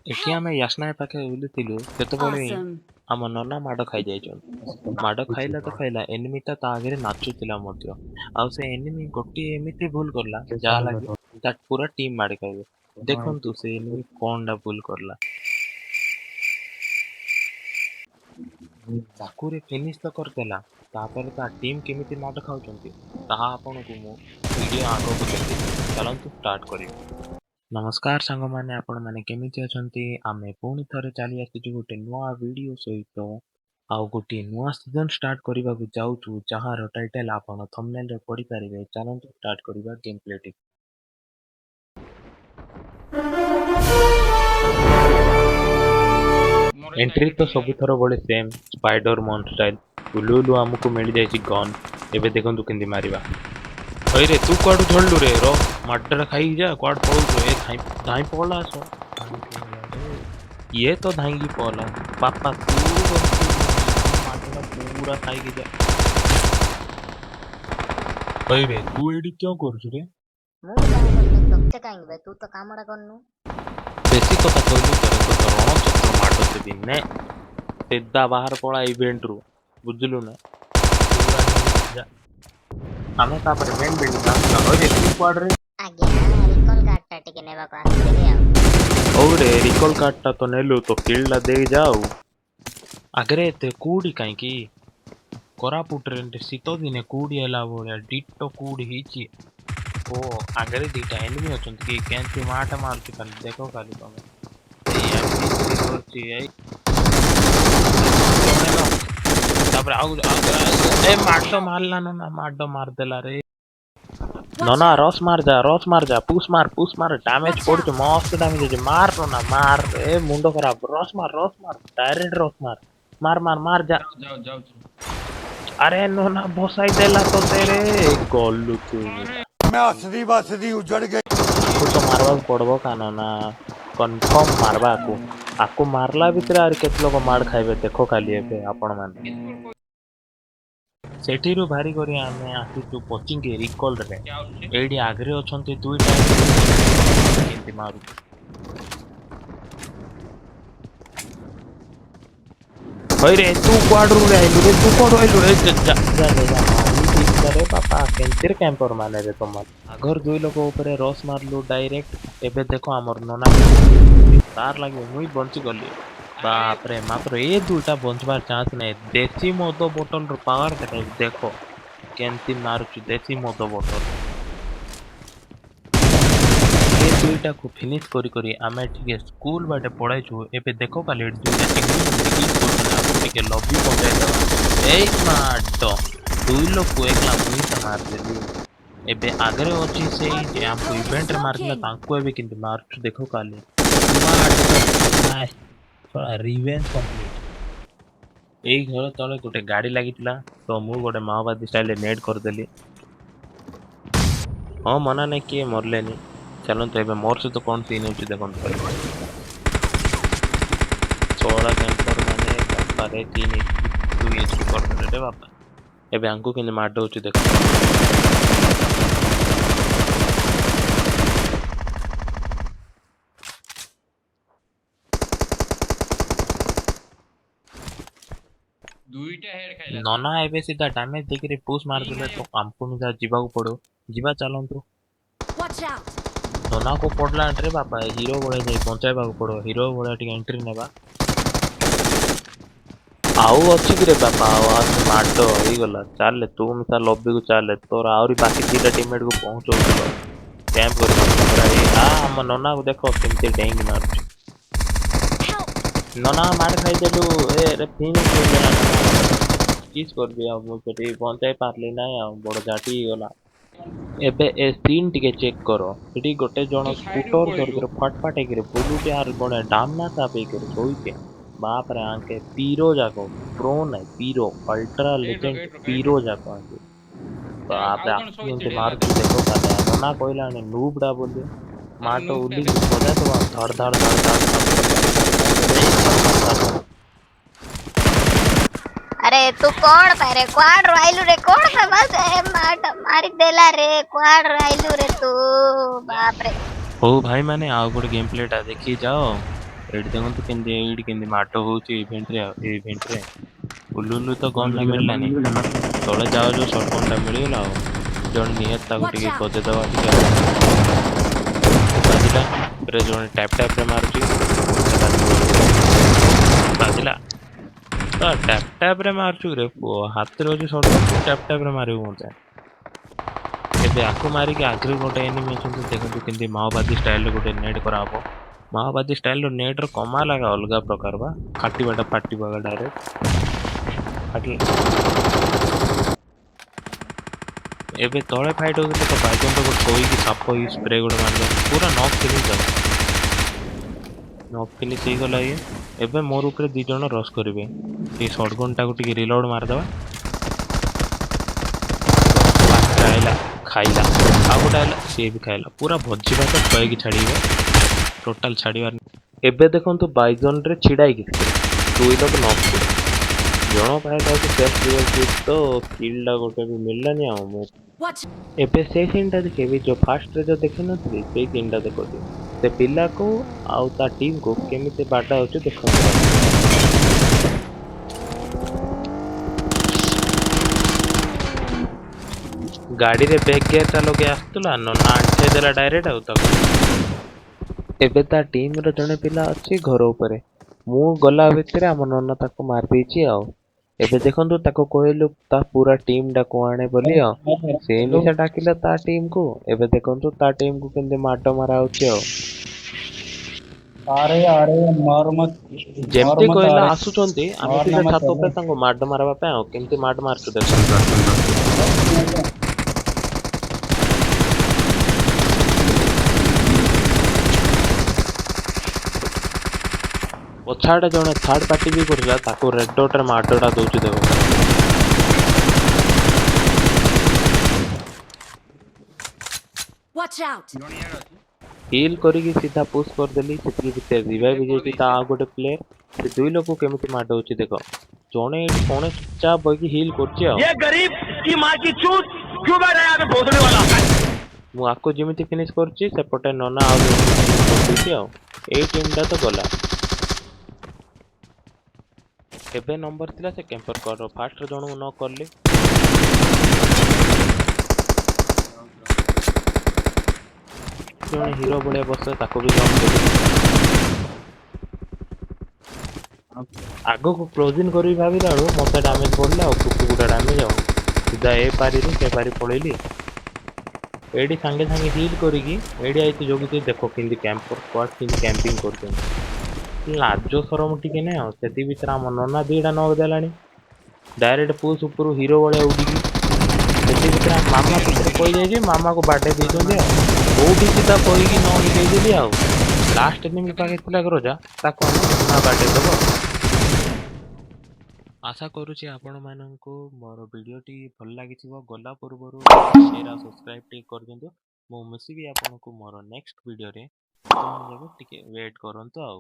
ଏଠି ଆମେ ୟାସ୍ନାଏ ପାଖେ ବୁଲୁଥିଲୁ ସେତେବେଳେ Awesome. ଆମ ନନା ମାଡ଼ ଖାଇଯାଇଛନ୍ତି। ମାଡ଼ ଖାଇଲା ତ ଖାଇଲା, ଏନିମିଟା ତା ଆଗରେ ନାଚୁଥିଲା ମଧ୍ୟ। ଆଉ ସେ ଏନିମି ଗୋଟିଏ ଏମିତି ଭୁଲ କଲା ଯାହା ଲାଗି ତା ପୁରା ଟିମ୍ ମାଡ଼ି ଖାଇବେ। ଦେଖନ୍ତୁ ସେ ଏନିମି କଣଟା ଭୁଲ କରଲା। ଚାକୁରେ ଫିନିଶ ତ କରିଦେଲା, ତାପରେ ତା ଟିମ୍ କେମିତି ମାଡ଼ ଖାଉଛନ୍ତି ତାହା ଆପଣଙ୍କୁ ମୁଁ ଭିଡ଼ିଓ ଆଗକୁ ଦେବି। ଚାଲନ୍ତୁ ଷ୍ଟାର୍ଟ କରିବା। ନମସ୍କାର ସାଙ୍ଗମାନେ, ଆପଣମାନେ କେମିତି ଅଛନ୍ତି? ଆମେ ପୁଣି ଥରେ ଚାଲି ଆସିଛୁ ଗୋଟେ ନୂଆ ଭିଡ଼ିଓ ସହିତ। ଆଉ ଗୋଟିଏ ନୂଆ ସିଜନ ଷ୍ଟାର୍ଟ କରିବାକୁ ଯାଉଛୁ, ଯାହାର ଟାଇଟଲ ଆପଣ ଥମ୍ବନେଲରେ ପଢ଼ିପାରିବେ। ଚାଲନ୍ତୁ ଷ୍ଟାର୍ଟ କରିବା ଗେମ୍ ପ୍ଲେଟି। ଏଣ୍ଟ୍ରି ତ ସବୁଥର ଭଳି ସେମ୍, ସ୍ପାଇଡର ମନ୍ ଷ୍ଟାଇଲ। ଉଲୁ ଉଲୁ ଆମକୁ ମିଳିଯାଇଛି ଗନ୍। ଏବେ ଦେଖନ୍ତୁ କେମିତି ମାରିବା। ହଇରେ ତୁ କୁଆଡୁ ଝଡ଼ିଲୁ ରେ? ର ମାଡ଼ଟା ଖାଇକି ଯା, କୁଆଡୁ ପଳଉଛୁ? ଏ ଧାଇଁ ପଳା ଆସ। ଇଏ ତ ଧାଇଁକି ପଳା। ବାପା ତୁ ମାଡ଼ଟା ପୁରା ଖାଇକି ଯା। ହଇରେ ତୁ ଏଇଠି କ'ଣ କରୁଛୁ ରେ? ମୁଁ ବି କାହିଁ କରିନି, ତତେ କାହିଁକି ବେ? ତୁ ତ କାମଟା କରନୁ। ବେଶୀ କଥା କହିଲୁ ତୋର ତ ରଣଚକ୍ର ମାଡ଼ ଦେବି ନେ। ସିଧା ବାହାର ପଳା ଇଭେଣ୍ଟରୁ, ବୁଝିଲୁ ନା? ଯା। ଆମେ ତାପରେ ମେନ୍ ବିଲ୍ଡିଂ ଆସିଲା। ହଇରେ ତୁ କୁଆଡେ ରେ? ଆଜ୍ଞା, ରିକଲ କାର୍ଡଟା ଟିକେ ନେବାକୁ ଆସିଥିଲି ଆଉ। ହଉରେ ରିକଲ କାର୍ଡଟା ତ ନେଲୁ, ତ କିଲଟା ଦେଇ ଯା ଆଉ। ଆଗରେ ଏତେ କୁଉଡ଼ି କାହିଁକି? କୋରାପୁଟରେ ଶୀତ ଦିନେ କୁଉଡ଼ି ହେଲା ଭଳିଆ ଡିଟୋ କୁଉଡ଼ି ହେଇଛି। ଓ ଆଗରେ ଦିଟା ଏନିମି ଅଛନ୍ତି କି? କେମିତି ମାଟା ମାରୁଛି ଖାଲି ଦେଖ ଖାଲି ତମେ। ଏଇ MP3 ଧରୁଛି ଏଇ ଜଣେ ନ, ତାପରେ ଏ ମାଡ ମାରଲା ନା, ମାଡ ମାରଦେଲା ରେ। Watch ନନା out. ରସ୍ ମାର ଯା, ପୁସ୍ ମାର, ଡ୍ୟାମେଜ Watch ପଡୁଛି, out. ମସ୍ତ ଡ୍ୟାମେଜ ଅଛି। ମାର ନନା ମାର, ଏ ମୁଣ୍ଡ ଖରାପ। ରସ୍ ମାର, ଡାଇରେକ୍ଟ ରସ୍ ମାର ଯା। ଆରେ ନନା ଭସାଇ ଦେଲା ତତେ ରେ, ଗଲୁ ତୁ। मैं हंसदी बसदी उजड़ गई। ଆକୁ ତ ମାରବାକୁ ପଡବ କା ନନା, କନଫର୍ମ ମାରବା ଆକୁ। ଆକୁ ମାରଲା ଭିତରେ ଆହୁରି କେତେ ଲୋକ ମାଡ ଖାଇବେ ଦେଖ ଖାଲି ଏବେ ଆପଣ ମାନେ। ସେଠିରୁ ଭାରି କରି ଆମେ ଆସିଛୁ କୋଚିଂ ରିକଲରେ। ଏଇଠି ଆଗରେ ଅଛନ୍ତି ଦୁଇଟା କେମିତି ମାରୁଛୁ। ହଇରେ ତୁ କୁଆଡୁ ଆଇଲୁ ରେ? ମାରି ବାପା କେମତିରେ କ୍ୟାମ୍ପର ମାନେ ରେ ତମ ଆଗର ଦୁଇ ଲୋକ ଉପରେ ରସ୍ ମାରଲୁ ଡାଇରେକ୍ଟ। ଏବେ ଦେଖ ଆମର ନନା ତାର ଲାଗି ମୁଇଁ ବଞ୍ଚିଗଲି। ବାପରେ ମାତ୍ର ଏ ଦୁଇଟା ବଞ୍ଚିବାର ଚାନ୍ସ ନାହିଁ। ଦେଶୀ ମଦ ବୋଟଲର ପାୱାର ଦେଖ କେମିତି ମାରୁଛି ଦେଶୀ ମଦ ବୋଟଲ। ଏ ଦୁଇଟାକୁ ଫିନିଶ କରି ଆମେ ଟିକେ ସ୍କୁଲ ବାଟେ ପଳାଇଛୁ। ଏବେ ଦେଖ କାଲି ଦୁଇଟା ଟିକେ ଲବି ପକାଇଦବା। ଏଇ ମାଡ ଦୁଇ ଲୋକ ଏକଲା ମୁଇଁଟା ମାରିଦେଲି। ଏବେ ଆଗରେ ଅଛି ସେଇ ଯେ ଆମକୁ ଇଭେଣ୍ଟରେ ମାରିଥିଲା, Smoking. ତାଙ୍କୁ ଏବେ କେମିତି ମାରୁଛୁ ଦେଖ କାଲି। Revenge complete. ଏଇ ଘର ତଳେ ଗୋଟେ ଗାଡି ଲାଗିଥିଲା, ତ ମୁଁ ଗୋଟେ ମାଓବାଦୀ ଷ୍ଟାଇଲରେ ନେଟ୍ କରିଦେଲି। ହଁ ମନା ନାହିଁ, କିଏ ମରଲେନି। ଚାଲନ୍ତୁ ଏବେ ମୋର ସହିତ କଣ ସିନ୍ ହେଉଛି ଦେଖନ୍ତୁ ଖାଲି। 16 କ୍ୟାମ୍ପର ମାନେ ବାପାରେ 3 2 HP କରିଦେଲେ ରେ ବାପା। ଏବେ ଆଙ୍କୁ କେମିତି ମାଡ ହଉଛି ଦେଖ। ନନା ଏବେ ସିଧା ଡ୍ୟାମେଜ ଦେଇକିରି ପୁsh ମାରିଦେଲେ, ତ ଆମକୁ ନିଜ ଯିବାକୁ ପଡିବ। ଯିବା ଚାଲନ୍ତୁ। Watch out. ନନାକୁ ପଡିଲା ରେ ବାପା, ହିରୋ ଭଳିଆ ଯାଇ ବଞ୍ଚାଇବାକୁ ପଡିବ। ହିରୋ ଭଳିଆ ଟିକେ ଏଣ୍ଟ୍ରି ନେବା। ଆଉ ଅଛି କିରେ ବାପା, ଆଉ ମାଡ ହେଇଗଲା। ଚାଲେ ତୁ ମିଶା ଲବିକୁ ଚାଲେ, ତୋର ଆହୁରି ବାକି ଦିଟା ଟିମମେଟକୁ ପହଞ୍ଚଉଛୁ। କ୍ୟାମ୍ପ କରି ଆମ ନନାକୁ ଦେଖ କେମିତି ଡେଇଁକି ମାରୁଛି। Help. ନନା ମାଡ ଖାଇଦେଲୁ। ଏ ରେ କିସ୍ କରିବି ଆଉ, ମୁଁ ସେଠି ବଞ୍ଚାଇ ପାରିଲି ନାହିଁ ଆଉ, ବଡ ଝାଟି ହେଇଗଲା। ଏବେ ଏ ସିନ୍ ଟିକେ ଚେକ୍ କର। ସେଠି ଗୋଟେ ଜଣ ସ୍କୁଟର ଧରିକିରି ଫଟ ଫଟ ହେଇକିରି ବୁଲୁଛି, ଆର ଜଣେ ଡାମନା ଚାପ ହେଇକିରି ଶୋଇଛି। ବାପରେ ଆଙ୍କେ ପିରୋ ଯାକ, ପ୍ରୋ ନାହିଁ ପିରୋ, ଅଲ୍ଟ୍ରା ଲେଜେଣ୍ଡ ପିରୋ ଯାକ ଆଙ୍କେ। ତାପରେ ଆକୁ କେମିତି ମାରୁଛି ଦେଖ ତାହେଲେ। ନନା କହିଲାଣି ନୁବଡା ବୋଲି, ମାଟ ଉଲିକି ସଜାଇଦବା ଧଡ ଧଡ ଧଡ ଧଡ। अरे तू कौन पाए रे? क्वाड राइलू रे, कौन फेमस है? मारी देला रे, क्वाड राइलू रे तू। बाप रे। ହଉ ଭାଇ ମାନେ ଆଉ ଗୋଟେ ଗେମ୍ ପ୍ଲେଟା ଦେଖି ଯାଅ। ଏଇଠି ଦେଖନ୍ତୁ କେମିତି ଏଇଠି କେମିତି ମାଡ଼ ହଉଛି ଇଭେଣ୍ଟରେ ଉଲୁଲୁ ତ ଗନ୍ ଟା ମିଳିଲାନି ତଳେ ଯାଉ ଯୋଉ ସଟଗନ୍ ଟା ମିଳିଗଲା ଆଉ ଜଣେ ନିହାତି ତାକୁ Watch ଟିକେ out! ବଜେଇଦବା ଟିକେ ଆଉ ବାଜିଲା ରେ ଜଣେ ଟ୍ୟାପ୍ ରେ ମାରୁଛି ବାଜିଲା ତ ଟ୍ୟାପ୍ ରେ ମାରୁଛୁ ରେ ପୁଅ ହାତରେ ଅଛି ସଟଗନ୍ ଟ୍ୟାପ୍ ରେ ମାରିବୁ ମତେ ଏବେ ଆକୁ ମାରିକି ଆଗରେ ଗୋଟେ ଏନିମି ଅଛନ୍ତି ଦେଖନ୍ତୁ କେମିତି ମାଓବାଦୀ ଷ୍ଟାଇଲରେ ଗୋଟେ ନେଟ୍ କରାହବ ମାଓବାଦୀ ଷ୍ଟାଇଲର ନେଟ୍ର କମାଲ ଆକା ଅଲଗା ପ୍ରକାର ବା ଫାଟିବାଟା ଫାଟିବ ଆକା ଡାଇରେକ୍ଟ ଫାଟିଲା ଏବେ ତଳେ ଫାଇଟ୍ ହଉଥିଲେ ତ ବାଇଜନ୍ ଗୋଟେ ଶୋଇକି ସାପ ହେଇକି ସ୍ପ୍ରେ ଗୋଟେ ମାରିଲା ପୁରା ନକ୍ ଫିନିସ୍ ହେଇଗଲା ଇଏ ଏବେ ମୋର ଉପରେ 2 ଜଣ ରସ୍ କରିବେ ଟିକେ ସଟଗନ୍ ଟାକୁ ଟିକେ ରିଲୋଡ୍ ମାରିଦବା ଆଇଲା ଖାଇଲା ଆଉ ଗୋଟେ ଆଇଲା ସିଏ ବି ଖାଇଲା ପୁରା ଭୋଜି ଭାତ ଖୁଆଇକି ଛାଡ଼ିବ ଟୋଟାଲ ଛାଡ଼ିବାର ଏବେ ଦେଖନ୍ତୁ ବାଇଜନରେ ଛିଡ଼ା ହେଇକି 2 ଲୋକ ନକ୍ ଜଣ ପାଇଁ ତାକୁ ସେଲ୍ଫ ରିଭାଇଭ୍ ତ କିଲ୍ଟା ଗୋଟେ ବି ମିଳିଲାନି ଆଉ ମୁଁ Watch! ଏବେ ସେଇ ସିନ୍ଟା ଦେଖେବି ଯୋଉ ଫାଷ୍ଟରେ ଯୋଉ ଦେଖିନଥିଲି ସେଇ ସିନ୍ଟା ଦେଖନ୍ତି ସେ ପିଲାକୁ ଆଉ ତା ଟିମ୍କୁ କେମିତି ବାଡା ହଉଛି ଦେଖନ୍ତୁ ଗାଡ଼ିରେ ବ୍ରେକ୍ ଗିୟରଟା ଲଗେଇ ଆସୁଥିଲା ନନା ଆଣ୍ଠେଇ ଦେଲା ଡାଇରେକ୍ଟ ଆଉ ତାକୁ ଏବେ ତା ଟିମର ଜଣେ ପିଲା ଅଛି ଘର ଉପରେ ମୁଁ ଗଲା ଭିତରେ ଆମ ନନା ତାକୁ ମାରିଦେଇଛି ଆଉ ଏବେ ଦେଖନ୍ତୁ ତାକୁ କହିଲୁ ତା ପୁରା ଟିମଟାକୁ ଆଣେ ବୋଲି ଆଉ ସେ ମିଶା ଡାକିଲା ତା ଟିମକୁ ଏବେ ଦେଖନ୍ତୁ ତା ଟିମକୁ କେମିତି ମାଡ ମରା ହଉଛି ଆଉ अरे अरे मर मत ଯେମିତି କହିଲା अरे ଆସୁଛନ୍ତି ଆମେ मरना ସିଧା मत ଛାତ अरे ଉପରେ ତାଙ୍କୁ ମାଡ ମାରିବା ପାଇଁ ଆଉ କେମିତି ମାଡ ମାରୁଛୁ ଦେଖ ପଛଆଡେ ଜଣେ ଥାର୍ଡ ପାର୍ଟି ବି କରୁଥିଲା ତାକୁ ରେଡ୍ ଡଟରେ ମାଡଟା ଦଉଛି ଦେଖ Watch out! ହିଲ୍ କରିକି ସିଧା ପୁsh କରିଦେଲି ସେତିକି ଭିତରେ ରିଭାଇଭ୍ ହେଇଯାଇଛି ତା ଆଉ ଗୋଟେ ପ୍ଲେୟର ସେ 2 ଲୋକ କେମିତି ମାଡ ହଉଛି ଦେଖ ଜଣେ ଏଇଠି କଣେ ଚୁପଚାପ ବଇକି ହିଲ୍ କରୁଛି ଆଉ ମୁଁ ଆକୁ ଯେମିତି ଫିନିଶ କରୁଛି ସେପଟେ ନନା ଆଉ କରିଦେଇଛି ଆଉ ଏଇ ଟିମଟା ତ ଗଲା ଏବେ ନମ୍ବର ଥିଲା ସେ କ୍ୟାମ୍ପର କର ଫାଷ୍ଟରେ ଜଣକୁ ନ କରଲି ଜଣେ ହିରୋ ଭଳିଆ ବସେ ତାକୁ ବି ନକ୍ ଦେଲି ଆଗକୁ କ୍ଲୋଜିଂ କରିବି ଭାବିଲା ବେଳୁ ମତେ ଡାମେଜ ପଡିଲା ଆଉ ଗୋଟେ ଡାମେଜ ଆଉ ସିଧା ଏ ପାରିରୁ ସେ ପାରି ପଳେଇଲି ଏଇଠି ସାଙ୍ଗେ ସାଙ୍ଗେ ହିଲ୍ କରିକି ଏଇଠି ଆଇଛି ଜଗିଛି ଦେଖ କେମିତି କ୍ୟାମ୍ପର ସ୍କ୍ୱାଡ୍ କେମିତି କ୍ୟାମ୍ପିଂ କରୁଛନ୍ତି ଲାଜ ସରମ ଟିକେ ନାହିଁ ଆଉ ସେଠି ଭିତରେ ଆମ ନନା 2ଟା ନକ୍ ଦେଲାଣି ଡାଇରେକ୍ଟ ପୁସ୍ ଉପରୁ ହିରୋ ଭଳିଆ ଉଠିକି ସେଠି ଭିତରେ ମାମା ଭିତରେ କହିଯାଇଛି ମାମାକୁ ବାଡେଇ ଦେଇଛନ୍ତି ଆଉ କୋଉଠି ସିଧା କହିକି ନକ୍ ଦେଇଦେଲି ଆଉ ଲାଷ୍ଟ ଏନିମି ପାଖେ ଥିଲା ଗ୍ରୋଜା ତାକୁ ଆମେ ପୁଣା ବାଡେଇ ଦବ ଆଶା କରୁଛି ଆପଣମାନଙ୍କୁ ମୋର ଭିଡ଼ିଓଟି ଭଲ ଲାଗିଥିବ ଗଲା ପୂର୍ବରୁ ସେୟାର ଆଉ ସବସ୍କ୍ରାଇବ୍ ଟିକେ କରିଦିଅନ୍ତୁ ମୁଁ ମିଶିବି ଆପଣଙ୍କୁ ମୋର ନେକ୍ସଟ ଭିଡ଼ିଓରେ ସେତେବେଳେ ଯାକେ ଟିକେ ୱେଟ୍ କରନ୍ତୁ ଆଉ